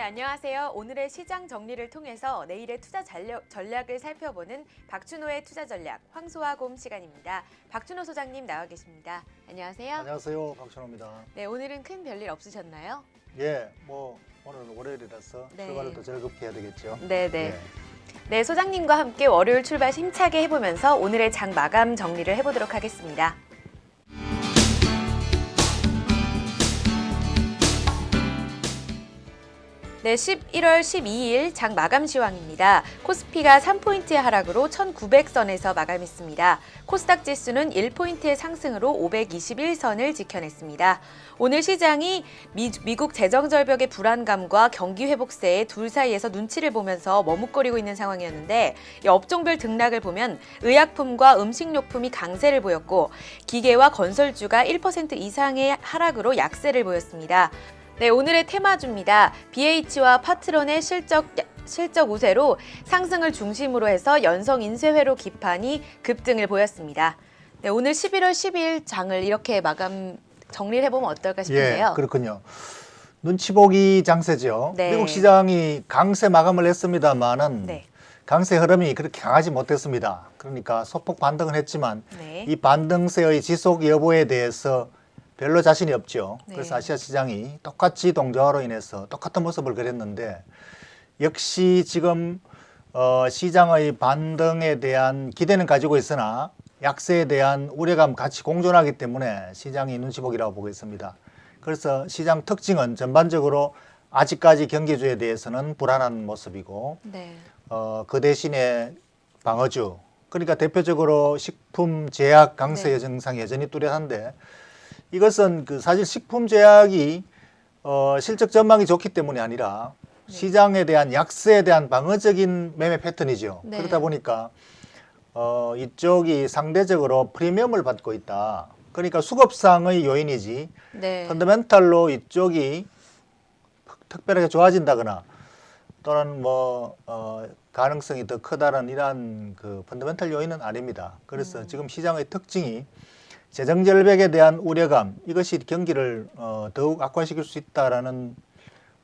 네, 안녕하세요. 오늘의 시장 정리를 통해서 내일의 투자 전략을 살펴보는 박준호의 투자 전략 황소화곰 시간입니다. 박준호 소장님 나와 계십니다. 안녕하세요. 안녕하세요, 박준호입니다. 네, 오늘은 큰 별일 없으셨나요? 예, 오늘은 월요일이라서 네. 출발을 또 즐겁게 해야 되겠죠. 네네. 예. 네, 소장님과 함께 월요일 출발 힘차게 해보면서 오늘의 장 마감 정리를 해보도록 하겠습니다. 네, 11월 12일 장 마감 시황입니다. 코스피가 3포인트의 하락으로 1900선에서 마감했습니다. 코스닥 지수는 1포인트의 상승으로 521선을 지켜냈습니다. 오늘 시장이 미국 재정절벽의 불안감과 경기 회복세의 둘 사이에서 눈치를 보면서 머뭇거리고 있는 상황이었는데 이 업종별 등락을 보면 의약품과 음식료품이 강세를 보였고 기계와 건설주가 1% 이상의 하락으로 약세를 보였습니다. 네, 오늘의 테마주입니다. BH와 파트론의 실적 우세로 상승을 중심으로 해서 연성 인쇄회로 기판이 급등을 보였습니다. 네, 오늘 11월 12일 장을 이렇게 마감 정리를 해보면 어떨까 싶은데요. 예, 그렇군요. 눈치 보기 장세죠. 네. 미국 시장이 강세 마감을 했습니다만은 네. 강세 흐름이 그렇게 강하지 못했습니다. 그러니까 소폭 반등은 했지만 네. 이 반등세의 지속 여부에 대해서 별로 자신이 없죠. 네. 그래서 아시아 시장이 똑같이 동조화로 인해서 똑같은 모습을 그렸는데 역시 지금 시장의 반등에 대한 기대는 가지고 있으나 약세에 대한 우려감 같이 공존하기 때문에 시장이 눈치 보기라고 보고 있습니다. 그래서 시장 특징은 전반적으로 아직까지 경기주에 대해서는 불안한 모습이고 네. 그 대신에 방어주, 그러니까 대표적으로 식품 제약 강세 네. 증상이 여전히 뚜렷한데 이것은 사실 식품 제약이 실적 전망이 좋기 때문이 아니라 네. 시장에 대한 약세에 대한 방어적인 매매 패턴이죠. 네. 그러다 보니까 이쪽이 상대적으로 프리미엄을 받고 있다. 그러니까 수급상의 요인이지 네. 펀더멘탈로 이쪽이 특별하게 좋아진다거나 또는 가능성이 더 크다는 이러한 펀더멘탈 요인은 아닙니다. 그래서 지금 시장의 특징이 재정절벽에 대한 우려감, 이것이 경기를 더욱 악화시킬 수 있다라는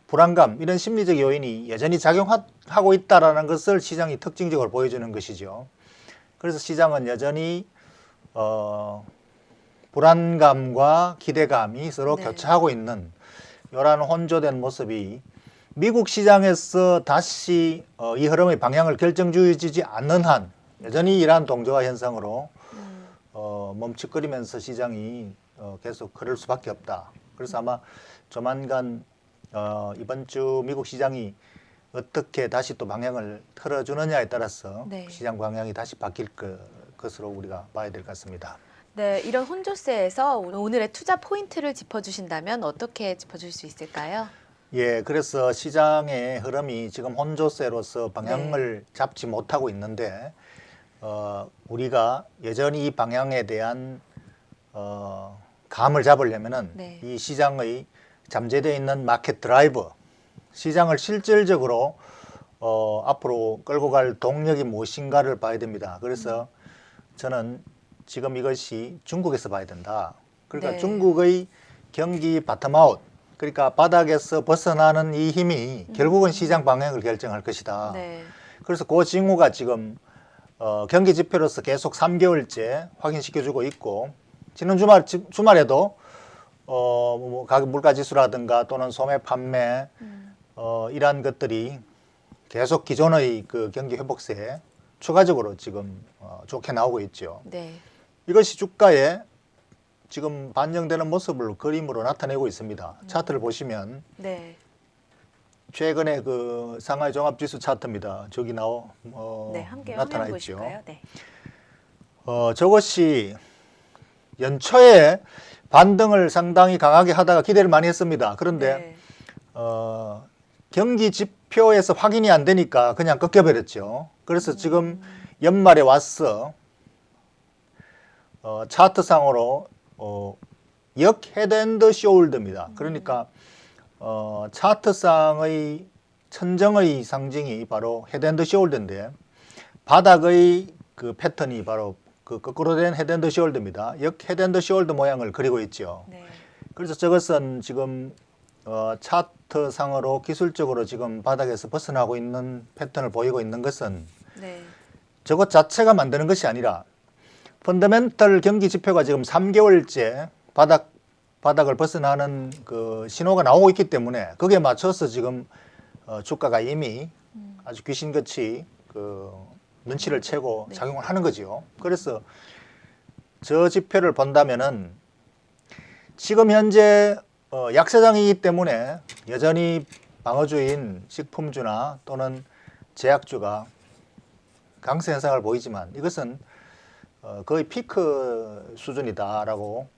불안감, 이런 심리적 요인이 여전히 작용하고 있다라는 것을 시장이 특징적으로 보여주는 것이죠. 그래서 시장은 여전히 불안감과 기대감이 서로 네. 교차하고 있는 이러한 혼조된 모습이 미국 시장에서 다시 이 흐름의 방향을 결정지어지지 않는 한 여전히 이러한 동조화 현상으로 멈칫거리면서 시장이 계속 흐를 수밖에 없다. 그래서 아마 조만간 이번 주 미국 시장이 어떻게 다시 또 방향을 틀어주느냐에 따라서 네. 시장 방향이 다시 바뀔 것으로 우리가 봐야 될 것 같습니다. 네, 이런 혼조세에서 오늘의 투자 포인트를 짚어주신다면 어떻게 짚어줄 수 있을까요? 예, 그래서 시장의 흐름이 지금 혼조세로서 방향을 잡지 못하고 있는데 우리가 여전히 이 방향에 대한 감을 잡으려면은 네. 이 시장의 잠재되어 있는 마켓 드라이버, 시장을 실질적으로 앞으로 끌고 갈 동력이 무엇인가를 봐야 됩니다. 그래서 저는 지금 이것이 중국에서 봐야 된다. 그러니까 네. 중국의 경기 바텀아웃, 그러니까 바닥에서 벗어나는 이 힘이 결국은 시장 방향을 결정할 것이다. 네. 그래서 그래서 그 징후가 지금 경기 지표로서 계속 3개월째 확인시켜주고 있고, 지난 주말에도 가격 물가지수라든가 또는 소매 판매 이러한 것들이 계속 기존의 경기 회복세에 추가적으로 지금 좋게 나오고 있죠. 네. 이것이 주가에 지금 반영되는 모습을 그림으로 나타내고 있습니다. 차트를 보시면 네. 최근에 상하이 종합지수 차트입니다. 저기 네, 함께 나타나 화면 있죠. 보실까요? 네. 저것이 연초에 반등을 상당히 강하게 하다가 기대를 많이 했습니다. 그런데 네. 경기 지표에서 확인이 안 되니까 그냥 꺾여버렸죠. 그래서 지금 연말에 와서 차트상으로 역 헤드앤드 숄더입니다. 그러니까 차트상의 천정의 상징이 바로 헤드앤드 숄더인데 바닥의 패턴이 바로 거꾸로 된 헤드앤드 숄더입니다. 역 헤드앤드 숄더 모양을 그리고 있죠. 네. 그래서 저것은 지금 차트상으로 기술적으로 지금 바닥에서 벗어나고 있는 패턴을 보이고 있는 것은 네. 저것 자체가 만드는 것이 아니라 펀더멘털 경기 지표가 지금 3개월째 바닥을 벗어나는 그 신호가 나오고 있기 때문에 거기에 맞춰서 지금 주가가 이미 아주 귀신같이 그 눈치를 채고 네. 작용을 하는 거죠. 그래서 저 지표를 본다면은 지금 현재 약세장이기 때문에 여전히 방어주인 식품주나 또는 제약주가 강세 현상을 보이지만 이것은 거의 피크 수준이다라고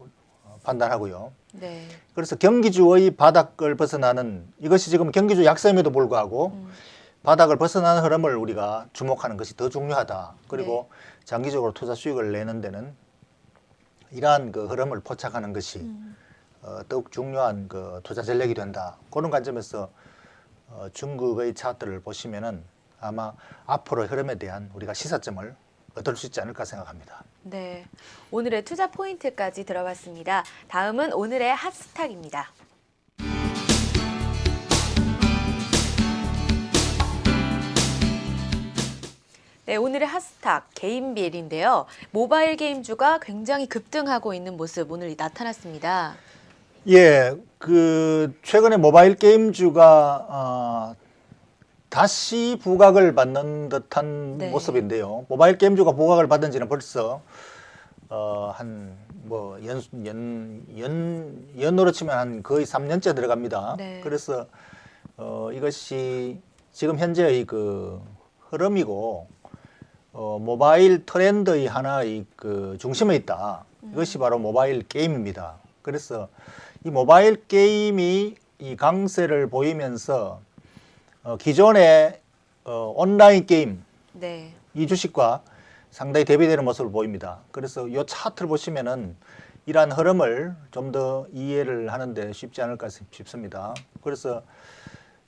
판단하고요. 네. 그래서 경기주의 바닥을 벗어나는 이것이 지금 경기주 약세임에도 불구하고 바닥을 벗어나는 흐름을 우리가 주목하는 것이 더 중요하다. 그리고 장기적으로 투자 수익을 내는 데는 이러한 그 흐름을 포착하는 것이 더욱 중요한 그 투자 전략이 된다. 그런 관점에서 중국의 차트를 보시면은 아마 앞으로의 흐름에 대한 우리가 시사점을 얻을 수 있지 않을까 생각합니다. 네. 오늘의 투자 포인트까지 들어봤습니다. 다음은 오늘의 핫스탁입니다. 네, 오늘의 핫스탁 게임빌인데요. 모바일 게임주가 굉장히 급등하고 있는 모습 오늘 나타났습니다. 예, 그 최근에 모바일 게임주가 다시 부각을 받는 듯한 네. 모습인데요. 모바일 게임주가 부각을 받은 지는 벌써 한 뭐 연으로 치면 한 거의 3년째 들어갑니다. 네. 그래서 이것이 지금 현재의 그 흐름이고 모바일 트렌드의 하나의 그 중심에 있다. 이것이 바로 모바일 게임입니다. 그래서 이 모바일 게임이 이 강세를 보이면서 기존의 온라인 게임 네. 이 주식과 상당히 대비되는 모습을 보입니다. 그래서 이 차트를 보시면은 이러한 흐름을 좀 더 이해를 하는데 쉽지 않을까 싶습니다. 그래서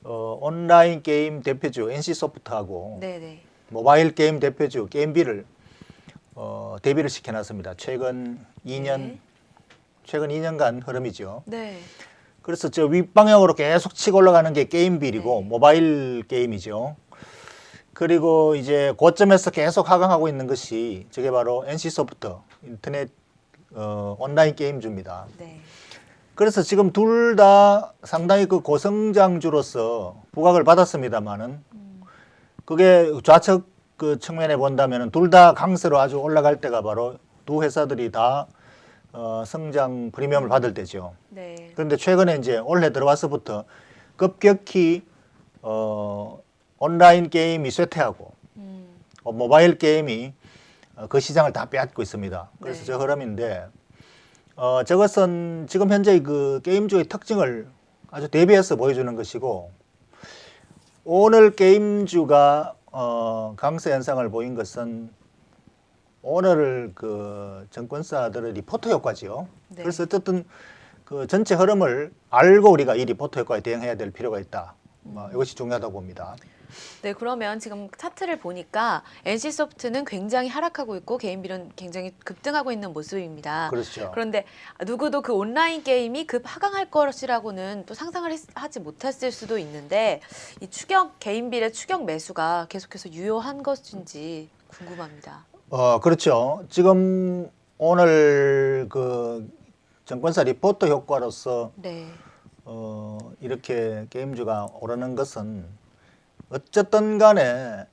온라인 게임 대표주 NC소프트하고 네네. 모바일 게임 대표주 게임비를 대비를 시켜놨습니다. 최근 2년간 흐름이죠. 네. 그래서 저 윗방향으로 계속 치고 올라가는 게 게임빌이고 네. 모바일 게임이죠. 그리고 이제 고점에서 계속 하강하고 있는 것이 저게 바로 NC소프트 인터넷 온라인 게임주입니다. 네. 그래서 지금 둘 다 상당히 그 고성장주로서 부각을 받았습니다만은 그게 좌측 그 측면에 본다면은 둘 다 강세로 아주 올라갈 때가 바로 두 회사들이 다 성장 프리미엄을 받을 때죠. 네. 그런데 최근에 이제 올해 들어와서부터 급격히 온라인 게임이 쇠퇴하고 모바일 게임이 그 시장을 다 빼앗고 있습니다. 그래서 네. 저 흐름인데 저것은 지금 현재 그 게임주의 특징을 아주 대비해서 보여주는 것이고 오늘 게임주가 강세 현상을 보인 것은 오늘 그 증권사들의 리포트 효과지요. 네. 그래서 어쨌든 그 전체 흐름을 알고 우리가 이 리포트 효과에 대응해야 될 필요가 있다. 이것이 중요하다고 봅니다. 네, 그러면 지금 차트를 보니까 NC소프트는 굉장히 하락하고 있고 게임빌은 굉장히 급등하고 있는 모습입니다. 그렇죠. 그런데 누구도 그 온라인 게임이 급 하강할 것이라고는 또 상상을 하지 못했을 수도 있는데 이 게임빌의 추격 매수가 계속해서 유효한 것인지 궁금합니다. 그렇죠. 지금 오늘 그 증권사 리포트 효과로서 네. 이렇게 게임주가 오르는 것은 어쨌든 간에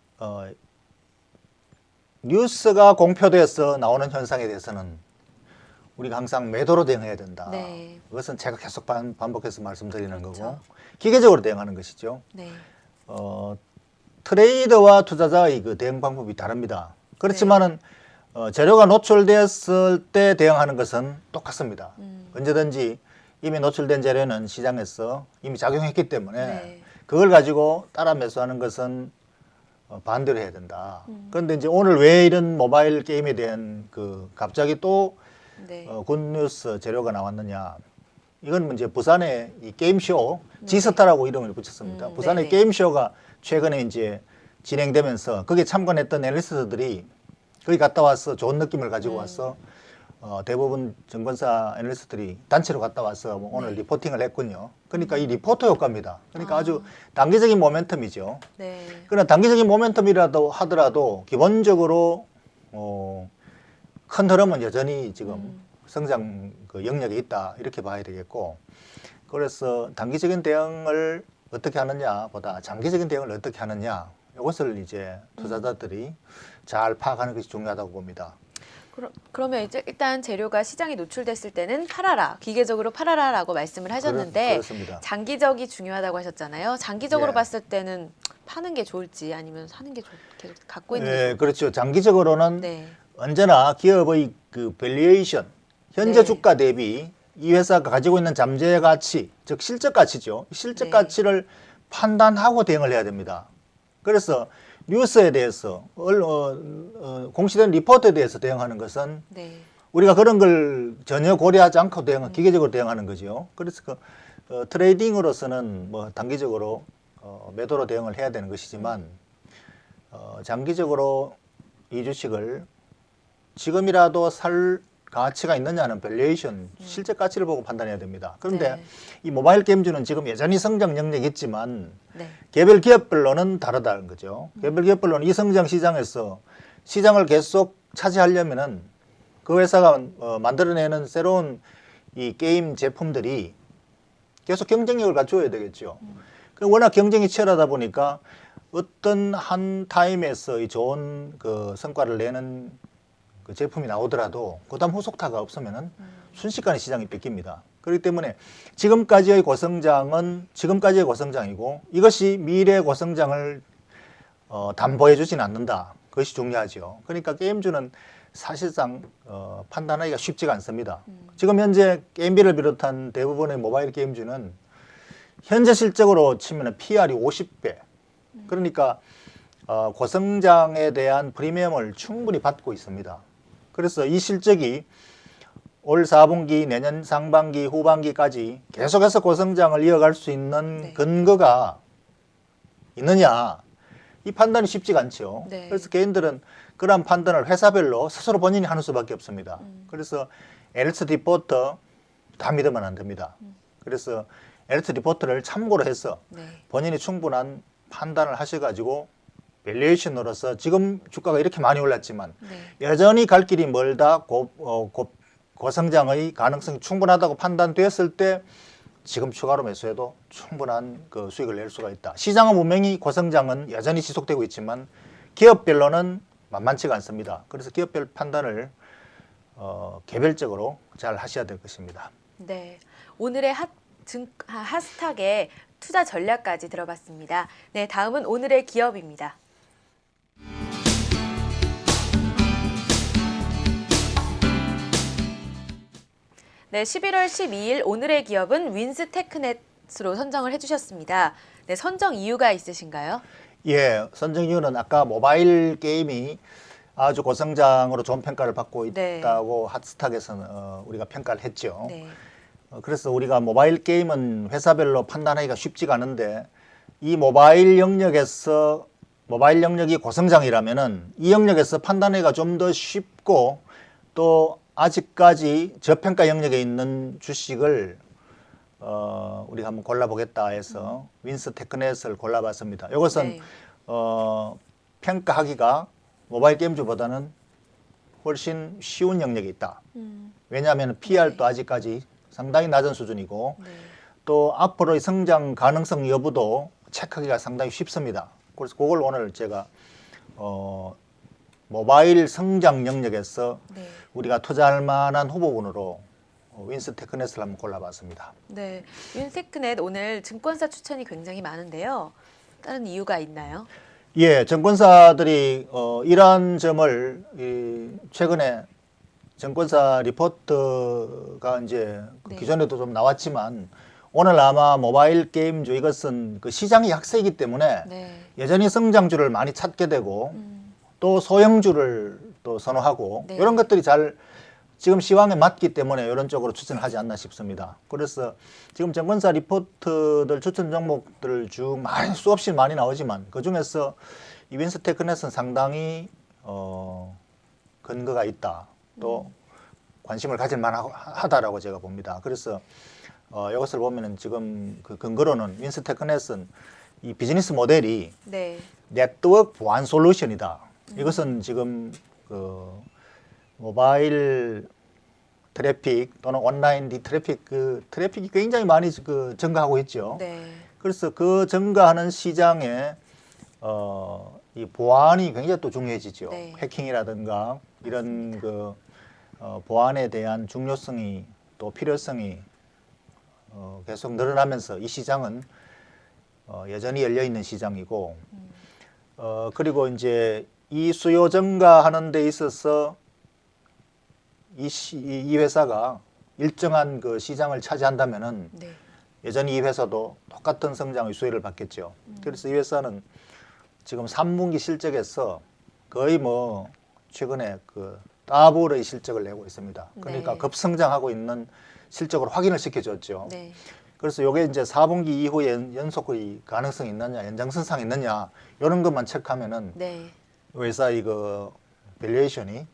뉴스가 공표돼서 나오는 현상에 대해서는 우리가 항상 매도로 대응해야 된다. 네. 그것은 제가 계속 반복해서 말씀드리는 그렇죠. 거고 기계적으로 대응하는 것이죠. 네. 트레이더와 투자자의 그 대응 방법이 다릅니다. 그렇지만은 재료가 노출되었을 때 대응하는 것은 똑같습니다. 언제든지 이미 노출된 재료는 시장에서 이미 작용했기 때문에 네. 그걸 가지고 따라 매수하는 것은 반대로 해야 된다. 그런데 이제 오늘 왜 이런 모바일 게임에 대한 그 갑자기 또 네. 굿뉴스 재료가 나왔느냐? 이건 이제 부산의 이 게임쇼 지스타라고 이름을 붙였습니다. 부산의 네네. 게임쇼가 최근에 이제 진행되면서 거기에 참관했던 애널리스트들이 거기 갔다 와서 좋은 느낌을 가지고 와서 대부분 증권사 애널리스트들이 단체로 갔다 와서 뭐 오늘 네. 리포팅을 했군요. 그러니까 이 리포터 효과입니다. 그러니까 아주 단기적인 모멘텀이죠. 네. 그러나 단기적인 모멘텀이라도 하더라도 기본적으로 큰 흐름은 여전히 지금 성장 그 영역에 있다 이렇게 봐야 되겠고, 그래서 단기적인 대응을 어떻게 하느냐보다 장기적인 대응을 어떻게 하느냐, 이것을 이제 투자자들이 잘 파악하는 것이 중요하다고 봅니다. 그러면 이제 일단 재료가 시장에 노출됐을 때는 팔아라, 기계적으로 팔아라라고 말씀을 하셨는데 그렇습니다. 장기적이 중요하다고 하셨잖아요. 장기적으로 예. 봤을 때는 파는 게 좋을지 아니면 사는 게 계속 갖고 있는 게 네, 좋을지. 그렇죠. 장기적으로는 네. 언제나 기업의 그 밸류에이션, 현제 네. 주가 대비 이 회사가 가지고 있는 잠재 가치, 즉 실적 가치죠. 실적 네. 가치를 판단하고 대응을 해야 됩니다. 그래서 뉴스에 대해서 공시된 리포트에 대해서 대응하는 것은 네. 우리가 그런 걸 전혀 고려하지 않고 기계적으로 대응하는 거죠. 그래서 트레이딩으로서는 뭐 단기적으로 매도로 대응을 해야 되는 것이지만 장기적으로 이 주식을 지금이라도 살 가치가 있느냐는 밸류에이션, 실적 가치를 보고 판단해야 됩니다. 그런데 네. 이 모바일 게임주는 지금 여전히 성장 영역이 있지만 네. 개별 기업별로는 다르다는 거죠. 개별 기업별로는 이 성장 시장에서 시장을 계속 차지하려면은 그 회사가 만들어내는 새로운 이 게임 제품들이 계속 경쟁력을 갖춰야 되겠죠. 워낙 경쟁이 치열하다 보니까 어떤 한 타임에서 이 좋은 그 성과를 내는 그 제품이 나오더라도 그다음 후속타가 없으면은 순식간에 시장이 뺏깁니다. 그렇기 때문에 지금까지의 고성장은 지금까지의 고성장이고 이것이 미래의 고성장을 담보해 주지는 않는다. 그것이 중요하죠. 그러니까 게임주는 사실상 판단하기가 쉽지가 않습니다. 지금 현재 게임비를 비롯한 대부분의 모바일 게임주는 현재 실적으로 치면 PR이 50배. 그러니까 고성장에 대한 프리미엄을 충분히 받고 있습니다. 그래서 이 실적이 올 4분기, 내년 상반기, 후반기까지 계속해서 고성장을 이어갈 수 있는 네. 근거가 있느냐, 이 판단이 쉽지가 않죠. 네. 그래서 개인들은 그러한 판단을 회사별로 스스로 본인이 하는 수밖에 없습니다. 그래서 엘스 리포터 다 믿으면 안 됩니다. 그래서 엘스 리포터를 참고로 해서 네. 본인이 충분한 판단을 하셔가지고 밸류에이션으로서 지금 주가가 이렇게 많이 올랐지만 네. 여전히 갈 길이 멀다, 고성장의 가능성이 충분하다고 판단되었을 때 지금 추가로 매수해도 충분한 그 수익을 낼 수가 있다. 시장은 분명히 고성장은 여전히 지속되고 있지만 기업별로는 만만치가 않습니다. 그래서 기업별 판단을 개별적으로 잘 하셔야 될 것입니다. 네. 오늘의 핫스탁의 투자 전략까지 들어봤습니다. 네, 다음은 오늘의 기업입니다. 네, 11월 12일 오늘의 기업은 윈스테크넷으로 선정을 해주셨습니다. 네, 선정 이유가 있으신가요? 예, 선정 이유는 아까 모바일 게임이 아주 고성장으로 좋은 평가를 받고 네. 있다고 핫스탁에서는 우리가 평가를 했죠. 네. 그래서 우리가 모바일 게임은 회사별로 판단하기가 쉽지가 않은데 이 모바일 영역이 고성장이라면은 이 영역에서 판단하기가 좀 더 쉽고 또 아직까지 저평가 영역에 있는 주식을 우리가 한번 골라보겠다 해서 윈스테크넷을 골라봤습니다. 이것은 네. 평가하기가 모바일 게임주보다는 훨씬 쉬운 영역에 있다. 왜냐하면 PR도 아직까지 상당히 낮은 수준이고 네. 또 앞으로의 성장 가능성 여부도 체크하기가 상당히 쉽습니다. 그래서 그걸 오늘 제가 모바일 성장 영역에서 네. 우리가 투자할 만한 후보군으로 윈스테크넷을 한번 골라봤습니다. 네. 윈스테크넷 오늘 증권사 추천이 굉장히 많은데요. 다른 이유가 있나요? 예, 증권사들이 이러한 점을 최근에 증권사 리포트가 이제 네. 기존에도 좀 나왔지만 오늘 아마 모바일 게임주 이것은 그 시장이 약세이기 때문에 네. 여전히 성장주를 많이 찾게 되고 또 소형주를 또 선호하고 네. 이런 것들이 잘 지금 시황에 맞기 때문에 이런 쪽으로 추천을 하지 않나 싶습니다. 그래서 지금 증권사 리포트들 추천 종목들 중 수없이 많이 나오지만 그 중에서 이 윈스테크넷은 상당히 근거가 있다. 또 관심을 가질 만하다라고 제가 봅니다. 그래서 이것을 보면은 지금 그 근거로는 윈스테크넷은 이 비즈니스 모델이 네. 네트워크 보안 솔루션이다. 이것은 지금 그 모바일 트래픽 또는 온라인 트래픽 그 트래픽이 굉장히 많이 그 증가하고 있죠. 네. 그래서 그 증가하는 시장에 이 보안이 굉장히 또 중요해지죠. 네. 해킹이라든가 이런 그 보안에 대한 중요성이 또 필요성이 계속 늘어나면서 이 시장은 여전히 열려 있는 시장이고 그리고 이제 이 수요 증가하는 데 있어서 이 회사가 일정한 그 시장을 차지한다면은 네. 여전히 이 회사도 똑같은 성장의 수혜를 받겠죠. 그래서 이 회사는 지금 3분기 실적에서 거의 뭐 최근에 그 더블의 실적을 내고 있습니다. 그러니까 네. 급성장하고 있는 실적으로 확인을 시켜줬죠. 네. 그래서 요게 이제 4분기 이후에 연속의 가능성이 있느냐, 연장선상이 있느냐 이런 것만 체크하면은 네. 회사의 그 밸류에이션이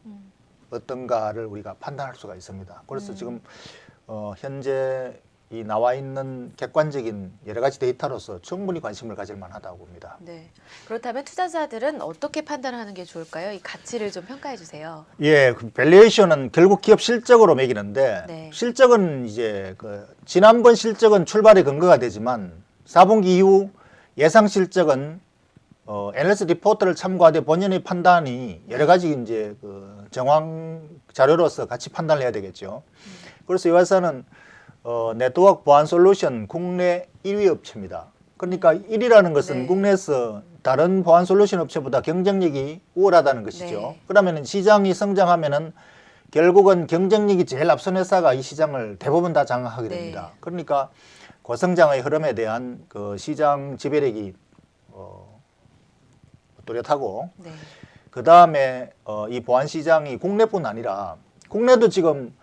어떤가를 우리가 판단할 수가 있습니다. 그래서 지금 현재 이 나와 있는 객관적인 여러 가지 데이터로서 충분히 관심을 가질 만하다고 봅니다. 네. 그렇다면 투자자들은 어떻게 판단하는 게 좋을까요? 이 가치를 좀 평가해 주세요. 예, 그 밸류에이션은 결국 기업 실적으로 매기는데 네. 실적은 이제 그 지난번 실적은 출발의 근거가 되지만 4분기 이후 예상 실적은 애널리스트 리포트를 참고하되 본연의 판단이 여러 가지 이제 그 정황 자료로서 같이 판단을 해야 되겠죠. 그래서 이 회사는 네트워크 보안 솔루션 국내 1위 업체입니다. 그러니까 1위라는 것은 네. 국내에서 다른 보안 솔루션 업체보다 경쟁력이 우월하다는 것이죠. 네. 그러면은 시장이 성장하면은 결국은 경쟁력이 제일 앞선 회사가 이 시장을 대부분 다 장악하게 됩니다. 네. 그러니까 고성장의 흐름에 대한 그 시장 지배력이 뚜렷하고 네. 그 다음에 이 보안 시장이 국내뿐 아니라 국내도 지금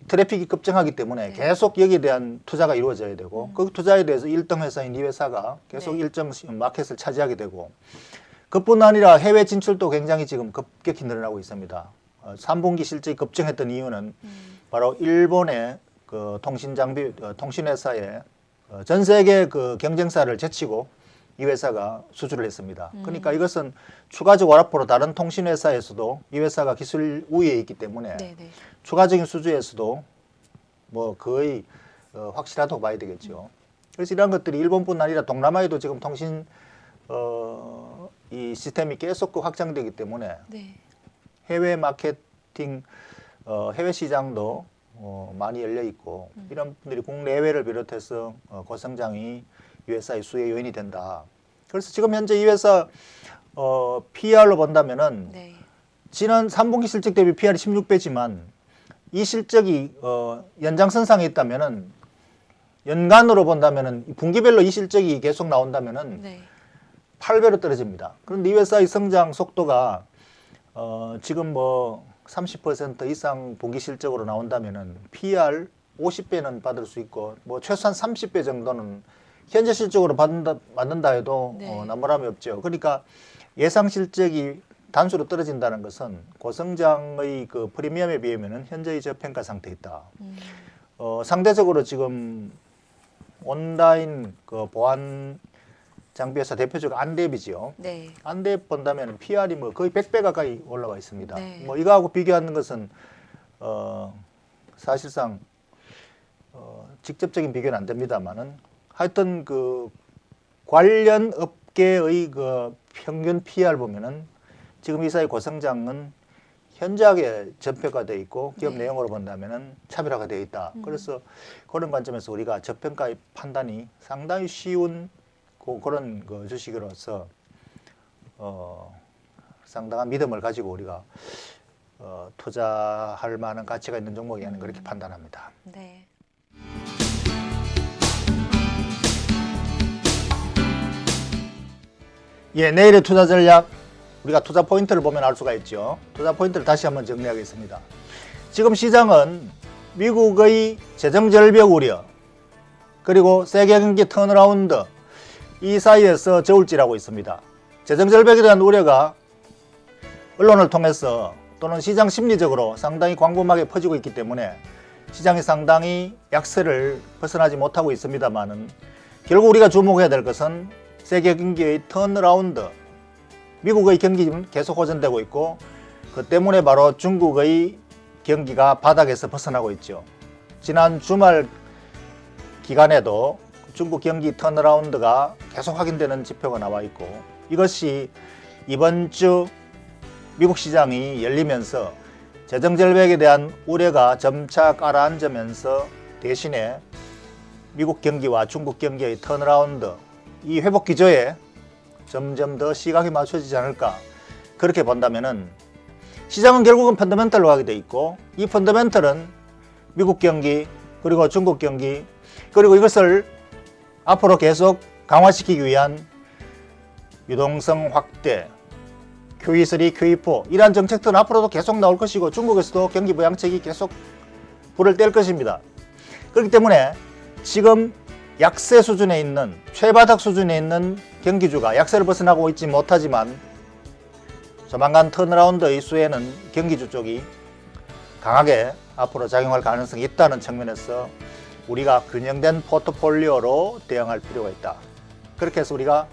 트래픽이 급증하기 때문에 네. 계속 여기에 대한 투자가 이루어져야 되고 그 투자에 대해서 1등 회사인 이 회사가 계속 네. 일정 마켓을 차지하게 되고 그뿐 아니라 해외 진출도 굉장히 지금 급격히 늘어나고 있습니다. 3분기 실적이 급증했던 이유는 바로 일본의 그 통신 장비 통신 회사의 전 세계 그 경쟁사를 제치고 이 회사가 수주를 했습니다. 그러니까 이것은 추가적 와라포로 다른 통신 회사에서도 이 회사가 기술 우위에 있기 때문에 네. 네. 추가적인 수주에서도 뭐 거의 확실하다고 봐야 되겠죠. 그래서 이런 것들이 일본뿐 아니라 동남아에도 지금 통신 이 시스템이 계속 확장되기 때문에 네. 해외 마케팅 해외 시장도 많이 열려 있고 이런 분들이 국내외를 비롯해서 고성장이 이 회사의 수혜 요인이 된다. 그래서 지금 현재 이 회사 PR로 본다면은 네. 지난 3분기 실적 대비 PR이 16배지만 이 실적이 연장선상에 있다면은 연간으로 본다면은 분기별로 이 실적이 계속 나온다면은 네. 8배로 떨어집니다. 그런데 이 회사의 성장 속도가 지금 뭐 30% 이상 분기 실적으로 나온다면은 PR 50배는 받을 수 있고 뭐 최소한 30배 정도는 현재 실적으로 받는다 해도 네. 나무람이 없죠. 그러니까 예상 실적이 단수로 떨어진다는 것은 고성장의 그 프리미엄에 비하면은 현재의 저평가 상태에 있다. 상대적으로 지금 온라인 그 보안 장비 회사 대표적 안랩이지요. 네. 안랩 본다면 PR이 뭐 거의 100배 가까이 올라가 있습니다. 네. 뭐 이거하고 비교하는 것은 사실상 직접적인 비교는 안 됩니다만은 하여튼 그 관련 업계의 그 평균 PR 보면은 지금 이 사의 고성장은 현저하게 저평가되어 있고 기업 네. 내용으로 본다면은 차별화가 되어 있다. 그래서 그런 관점에서 우리가 저평가의 판단이 상당히 쉬운 그런 그 주식으로서 상당한 믿음을 가지고 우리가 투자할 만한 가치가 있는 종목이라는 그렇게 판단합니다. 네. 예, 내일의 투자 전략 우리가 투자 포인트를 보면 알 수가 있죠. 투자 포인트를 다시 한번 정리하겠습니다. 지금 시장은 미국의 재정 절벽 우려 그리고 세계 경기 턴어라운드 이 사이에서 저울질하고 있습니다. 재정 절벽에 대한 우려가 언론을 통해서 또는 시장 심리적으로 상당히 광범하게 퍼지고 있기 때문에 시장이 상당히 약세를 벗어나지 못하고 있습니다만은 결국 우리가 주목해야 될 것은 세계 경기의 턴어라운드. 미국의 경기는 계속 호전되고 있고 그 때문에 바로 중국의 경기가 바닥에서 벗어나고 있죠. 지난 주말 기간에도 중국 경기 턴어라운드가 계속 확인되는 지표가 나와 있고 이것이 이번 주 미국 시장이 열리면서 재정 절벽에 대한 우려가 점차 가라앉으면서 대신에 미국 경기와 중국 경기의 턴어라운드 이 회복 기조에 점점 더 시각이 맞춰지지 않을까 그렇게 본다면은 시장은 결국은 펀더멘털로 가게 돼 있고 이 펀더멘털은 미국 경기 그리고 중국 경기 그리고 이것을 앞으로 계속 강화시키기 위한 유동성 확대 QE3, QE4 이러한 정책들은 앞으로도 계속 나올 것이고 중국에서도 경기 부양책이 계속 불을 뗄 것입니다. 그렇기 때문에 지금 약세 수준에 있는 최바닥 수준에 있는 경기주가 약세를 벗어나고 있지 못하지만 조만간 턴어라운드의 수에는 경기주 쪽이 강하게 앞으로 작용할 가능성이 있다는 측면에서 우리가 균형된 포트폴리오로 대응할 필요가 있다. 그렇게 해서 우리가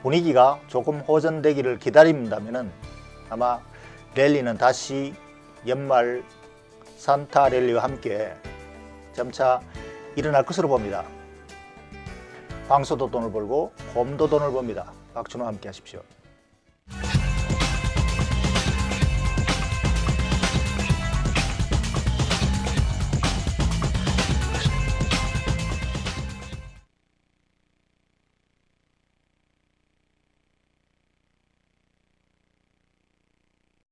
분위기가 조금 호전되기를 기다린다면 아마 랠리는 다시 연말 산타 랠리와 함께 점차 일어날 것으로 봅니다. 황소도 돈을 벌고 곰도 돈을 법니다. 박준호와 함께 하십시오.